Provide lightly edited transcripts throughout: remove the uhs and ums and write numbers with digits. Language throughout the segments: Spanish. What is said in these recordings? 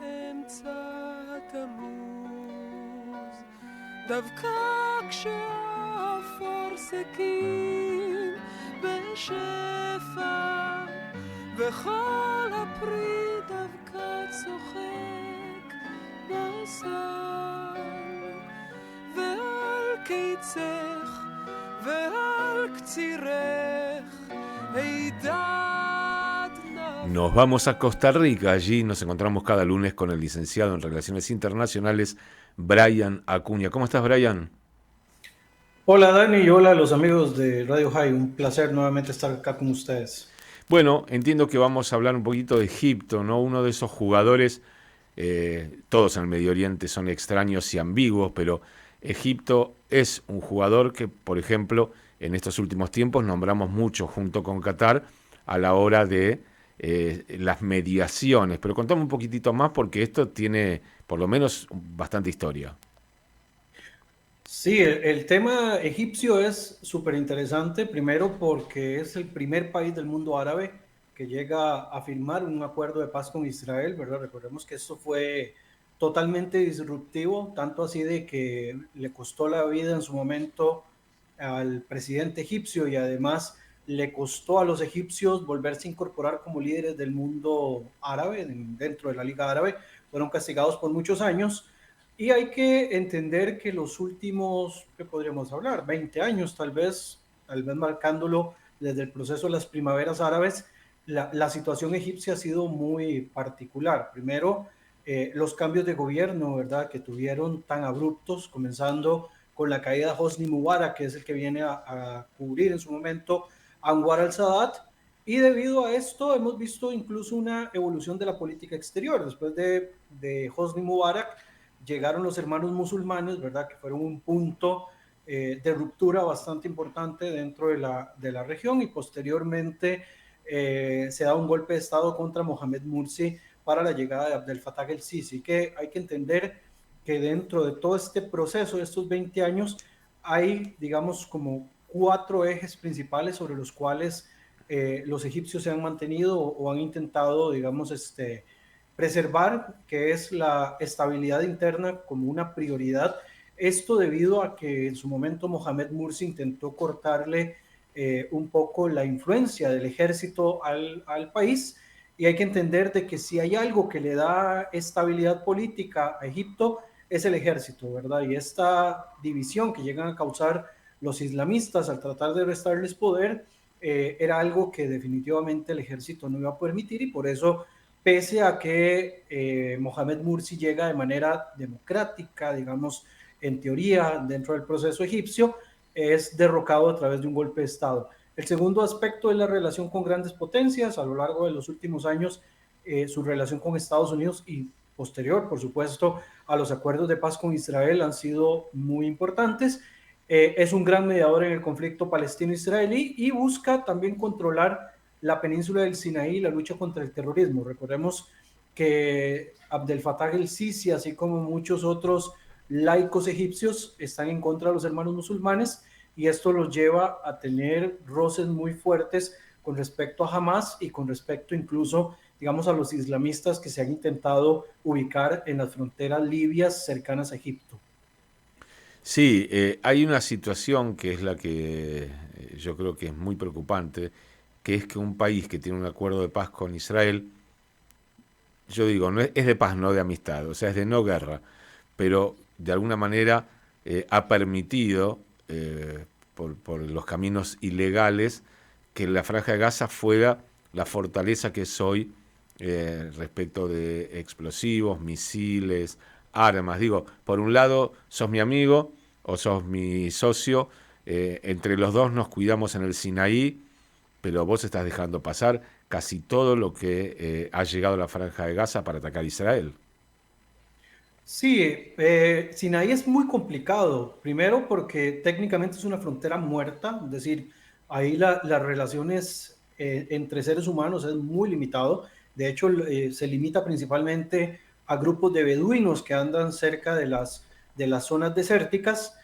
באמצע תמוז, דווקא כשהאפור סכין בשפע, וכל הפרי דווקא צוחק בסל, ועל קיצך ועל קצירך הידד נפל. Nos vamos a Costa Rica, allí nos encontramos cada lunes con el licenciado en Relaciones Internacionales, Brian Acuña. ¿Cómo estás, Brian? Hola Dani y hola a los amigos de Radio High, un placer nuevamente estar acá con ustedes. Bueno, entiendo que vamos a hablar un poquito de Egipto, ¿no? Uno de esos jugadores, todos en el Medio Oriente son extraños y ambiguos, pero Egipto es un jugador que, por ejemplo, en estos últimos tiempos nombramos mucho junto con Qatar a la hora de las mediaciones. Pero contame un poquitito más porque esto tiene por lo menos bastante historia. Sí, el tema egipcio es súper interesante, primero porque es el primer país del mundo árabe que llega a firmar un acuerdo de paz con Israel, ¿verdad? Recordemos que esto fue totalmente disruptivo, tanto así de que le costó la vida en su momento al presidente egipcio y además le costó a los egipcios volverse a incorporar como líderes del mundo árabe, dentro de la Liga Árabe, fueron castigados por muchos años. Y hay que entender que los últimos, ¿qué podríamos hablar? 20 años tal vez marcándolo desde el proceso de las primaveras árabes, la situación egipcia ha sido muy particular. Primero, los cambios de gobierno, ¿verdad?, que tuvieron tan abruptos, comenzando con la caída de Hosni Mubarak, que es el que viene a cubrir en su momento a Anwar al-Sadat, y debido a esto hemos visto incluso una evolución de la política exterior. Después de Hosni Mubarak, llegaron los hermanos musulmanes, ¿verdad?, que fueron un punto de ruptura bastante importante dentro de la región, y posteriormente se da un golpe de Estado contra Mohamed Mursi para la llegada de Abdel Fattah el-Sisi, que hay que entender que dentro de todo este proceso de estos 20 años hay, digamos, como 4 ejes principales sobre los cuales los egipcios se han mantenido o han intentado, digamos, preservar, que es la estabilidad interna como una prioridad. Esto debido a que en su momento Mohamed Mursi intentó cortarle un poco la influencia del ejército al país, y hay que entender de que si hay algo que le da estabilidad política a Egipto es el ejército, ¿verdad? Y esta división que llegan a causar los islamistas al tratar de restarles poder era algo que definitivamente el ejército no iba a permitir, y por eso, pese a que Mohamed Mursi llega de manera democrática, digamos, en teoría, dentro del proceso egipcio, es derrocado a través de un golpe de Estado. El segundo aspecto es la relación con grandes potencias. A lo largo de los últimos años, su relación con Estados Unidos y posterior, por supuesto, a los acuerdos de paz con Israel han sido muy importantes. Es un gran mediador en el conflicto palestino-israelí y busca también controlar la península del Sinaí y la lucha contra el terrorismo. Recordemos que Abdel Fattah el-Sisi, así como muchos otros laicos egipcios, están en contra de los hermanos musulmanes, y esto los lleva a tener roces muy fuertes con respecto a Hamas y con respecto incluso, digamos, a los islamistas que se han intentado ubicar en las fronteras libias cercanas a Egipto. Sí, hay una situación que es la que yo creo que es muy preocupante, que es que un país que tiene un acuerdo de paz con Israel, yo digo, no es de paz, no de amistad, o sea, es de no guerra, pero de alguna manera ha permitido, por los caminos ilegales, que la Franja de Gaza fuera la fortaleza que es hoy respecto de explosivos, misiles, armas. Digo, por un lado, sos mi amigo o sos mi socio, entre los dos nos cuidamos en el Sinaí, pero vos estás dejando pasar casi todo lo que ha llegado a la Franja de Gaza para atacar a Israel. Sí, Sinaí es muy complicado. Primero porque técnicamente es una frontera muerta, es decir, ahí las relaciones entre seres humanos es muy limitado. De hecho, se limita principalmente a grupos de beduinos que andan cerca de las zonas desérticas,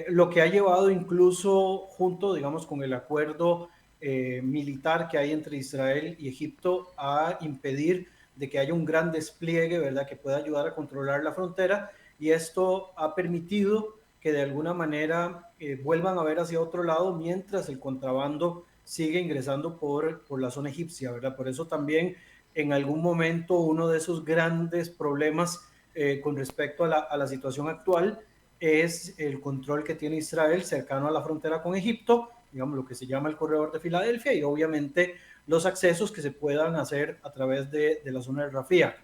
lo que ha llevado incluso, junto, digamos, con el acuerdo militar que hay entre Israel y Egipto, a impedir de que haya un gran despliegue, ¿verdad?, que pueda ayudar a controlar la frontera, y esto ha permitido que de alguna manera vuelvan a ver hacia otro lado mientras el contrabando sigue ingresando por la zona egipcia, ¿verdad? Por eso también en algún momento uno de esos grandes problemas con respecto a la situación actual es el control que tiene Israel cercano a la frontera con Egipto, digamos lo que se llama el corredor de Filadelfia, y obviamente los accesos que se puedan hacer a través de la zona de Rafía.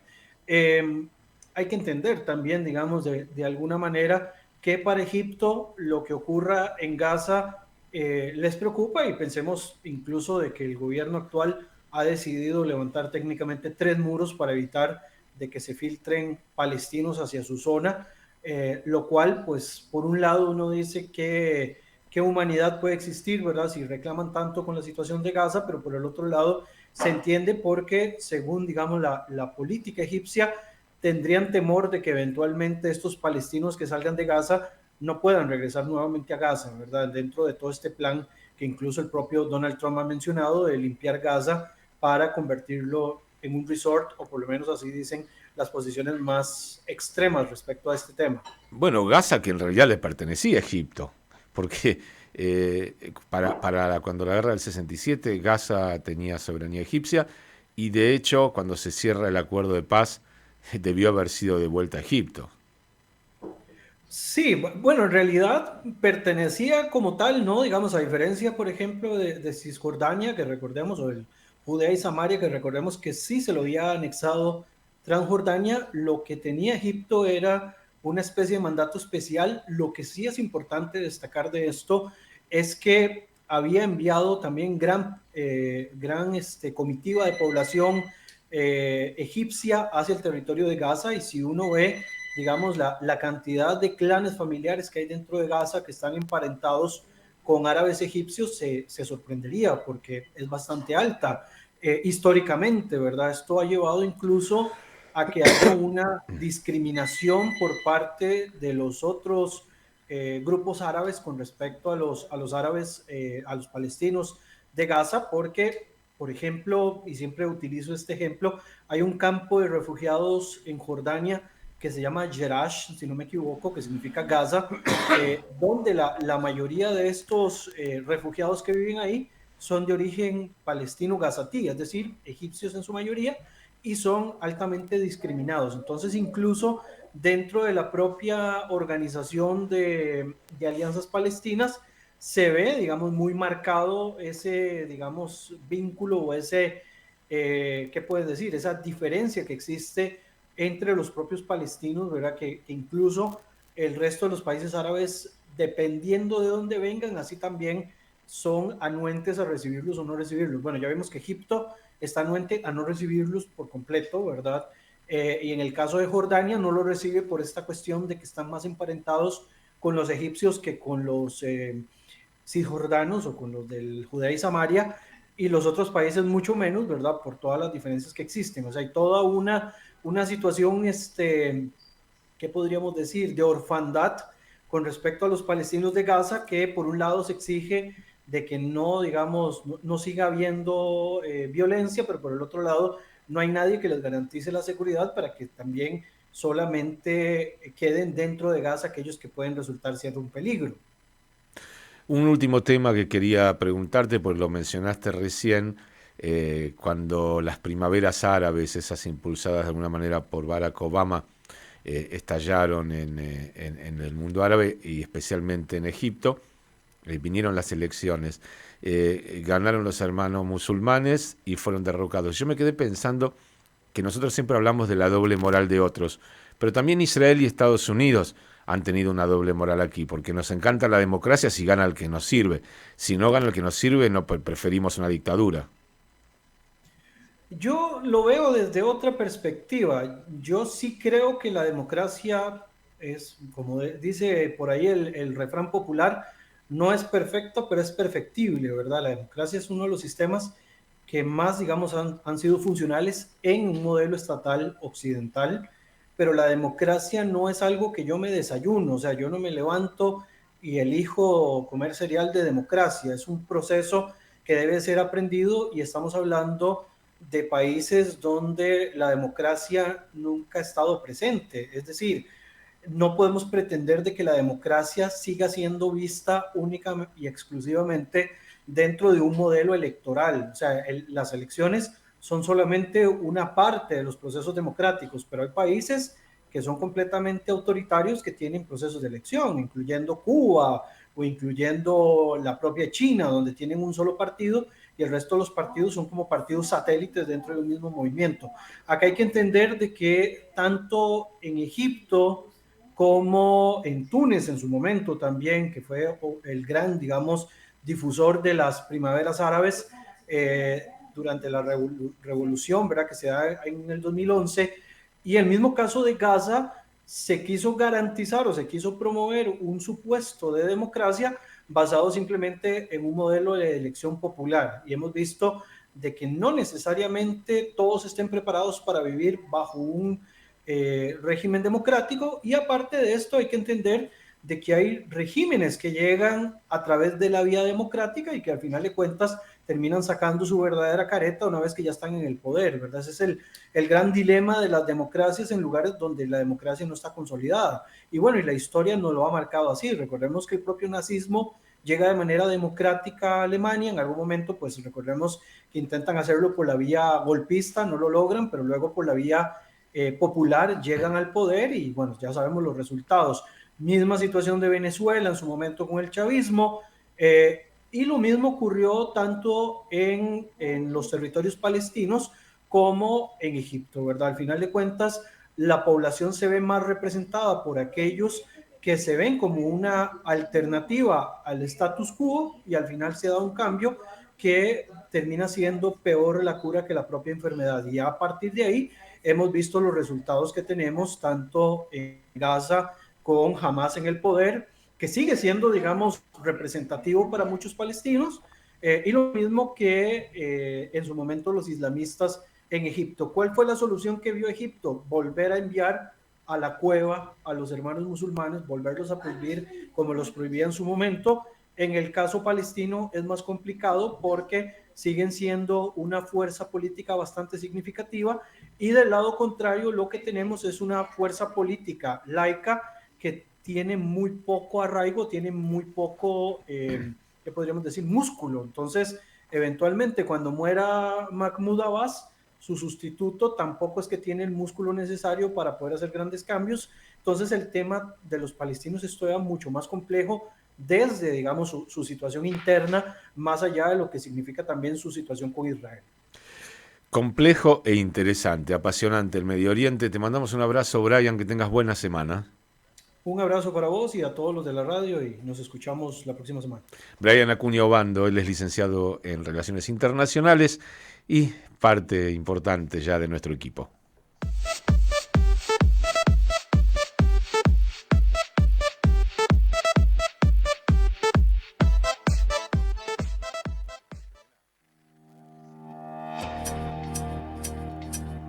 Hay que entender también, digamos, de alguna manera que para Egipto lo que ocurra en Gaza les preocupa, y pensemos incluso de que el gobierno actual ha decidido levantar técnicamente 3 muros para evitar de que se filtren palestinos hacia su zona, lo cual, pues, por un lado uno dice que qué humanidad puede existir, ¿verdad?, si reclaman tanto con la situación de Gaza, pero por el otro lado se entiende porque, según, digamos, la política egipcia, tendrían temor de que eventualmente estos palestinos que salgan de Gaza no puedan regresar nuevamente a Gaza, ¿verdad?, dentro de todo este plan que incluso el propio Donald Trump ha mencionado de limpiar Gaza para convertirlo en un resort, o por lo menos así dicen las posiciones más extremas respecto a este tema. Bueno, Gaza, que en realidad le pertenecía a Egipto, porque cuando la guerra del 67 Gaza tenía soberanía egipcia, y de hecho cuando se cierra el acuerdo de paz debió haber sido devuelta a Egipto. Sí, bueno, en realidad pertenecía como tal, ¿no? Digamos, a diferencia, por ejemplo, de Cisjordania, que recordemos, o el Judea y Samaria, que recordemos que sí se lo había anexado Transjordania, lo que tenía Egipto era una especie de mandato especial. Lo que sí es importante destacar de esto es que había enviado también gran comitiva de población egipcia hacia el territorio de Gaza, y si uno ve, digamos, la cantidad de clanes familiares que hay dentro de Gaza que están emparentados con árabes egipcios, se sorprendería porque es bastante alta. Históricamente, ¿verdad? Esto ha llevado incluso a que haya una discriminación por parte de los otros grupos árabes con respecto a los árabes, a los palestinos de Gaza, porque, por ejemplo, y siempre utilizo este ejemplo, hay un campo de refugiados en Jordania que se llama Jerash, si no me equivoco, que significa Gaza, donde la mayoría de estos refugiados que viven ahí son de origen palestino gazatí, es decir, egipcios en su mayoría, y son altamente discriminados. Entonces, incluso dentro de la propia organización de alianzas palestinas, se ve, digamos, muy marcado ese, digamos, vínculo o ese, ¿qué puedes decir? Esa diferencia que existe entre los propios palestinos, ¿verdad? Que incluso el resto de los países árabes, dependiendo de dónde vengan, así también son anuentes a recibirlos o no recibirlos. Bueno, ya vimos que Egipto está anuente a no recibirlos por completo, ¿verdad? Y en el caso de Jordania no lo recibe por esta cuestión de que están más emparentados con los egipcios que con los cisjordanos o con los del Judea y Samaria, y los otros países mucho menos, ¿verdad? Por todas las diferencias que existen. O sea, hay toda una situación, ¿qué podríamos decir?, de orfandad con respecto a los palestinos de Gaza, que por un lado se exige de que no, digamos, no siga habiendo violencia, pero por el otro lado no hay nadie que les garantice la seguridad para que también solamente queden dentro de Gaza aquellos que pueden resultar siendo un peligro. Un último tema que quería preguntarte, porque lo mencionaste recién, cuando las primaveras árabes, esas impulsadas de alguna manera por Barack Obama, estallaron en el mundo árabe y especialmente en Egipto, vinieron las elecciones, ganaron los hermanos musulmanes y fueron derrocados. Yo me quedé pensando que nosotros siempre hablamos de la doble moral de otros, pero también Israel y Estados Unidos han tenido una doble moral aquí, porque nos encanta la democracia si gana el que nos sirve. Si no gana el que nos sirve, no preferimos una dictadura. Yo lo veo desde otra perspectiva. Yo sí creo que la democracia es, como dice por ahí el refrán popular, no es perfecto, pero es perfectible, ¿verdad? La democracia es uno de los sistemas que más, digamos, han sido funcionales en un modelo estatal occidental, pero la democracia no es algo que yo me desayuno, o sea, yo no me levanto y elijo comer cereal de democracia, es un proceso que debe ser aprendido, y estamos hablando de países donde la democracia nunca ha estado presente. Es decir, no podemos pretender de que la democracia siga siendo vista única y exclusivamente dentro de un modelo electoral. O sea, las elecciones son solamente una parte de los procesos democráticos, pero hay países que son completamente autoritarios que tienen procesos de elección, incluyendo Cuba o incluyendo la propia China, donde tienen un solo partido y el resto de los partidos son como partidos satélites dentro del mismo movimiento. Acá hay que entender de que tanto en Egipto como en Túnez en su momento también, que fue el gran, digamos, difusor de las primaveras árabes durante la revolución, ¿verdad?, que se da en el 2011, y el mismo caso de Gaza, se quiso garantizar o se quiso promover un supuesto de democracia basado simplemente en un modelo de elección popular, y hemos visto de que no necesariamente todos estén preparados para vivir bajo un régimen democrático, y aparte de esto hay que entender de que hay regímenes que llegan a través de la vía democrática y que al final de cuentas terminan sacando su verdadera careta una vez que ya están en el poder, ¿verdad? Ese es el gran dilema de las democracias en lugares donde la democracia no está consolidada. Y bueno, y la historia nos lo ha marcado así. Recordemos que el propio nazismo llega de manera democrática a Alemania, en algún momento pues recordemos que intentan hacerlo por la vía golpista, no lo logran, pero luego por la vía popular llegan al poder y bueno, ya sabemos los resultados. Misma situación de Venezuela en su momento con el chavismo, y lo mismo ocurrió tanto en los territorios palestinos como en Egipto, ¿verdad? Al final de cuentas, la población se ve más representada por aquellos que se ven como una alternativa al status quo, y al final se da un cambio que termina siendo peor la cura que la propia enfermedad. Y a partir de ahí hemos visto los resultados que tenemos tanto en Gaza con Hamas en el poder, que sigue siendo, digamos, representativo para muchos palestinos, y lo mismo que en su momento los islamistas en Egipto. ¿Cuál fue la solución que vio Egipto? Volver a enviar a la cueva a los hermanos musulmanes, volverlos a prohibir como los prohibía en su momento. En el caso palestino es más complicado porque siguen siendo una fuerza política bastante significativa, y del lado contrario lo que tenemos es una fuerza política laica que tiene muy poco arraigo, tiene muy poco, ¿qué podríamos decir?, músculo. Entonces, eventualmente cuando muera Mahmoud Abbas, su sustituto tampoco es que tiene el músculo necesario para poder hacer grandes cambios. Entonces el tema de los palestinos es todavía mucho más complejo desde, digamos, su situación interna, más allá de lo que significa también su situación con Israel. Complejo e interesante, apasionante el Medio Oriente. Te mandamos un abrazo, Brian, que tengas buena semana. Un abrazo para vos y a todos los de la radio, y nos escuchamos la próxima semana. Brian Acuña Obando, él es licenciado en Relaciones Internacionales y parte importante ya de nuestro equipo.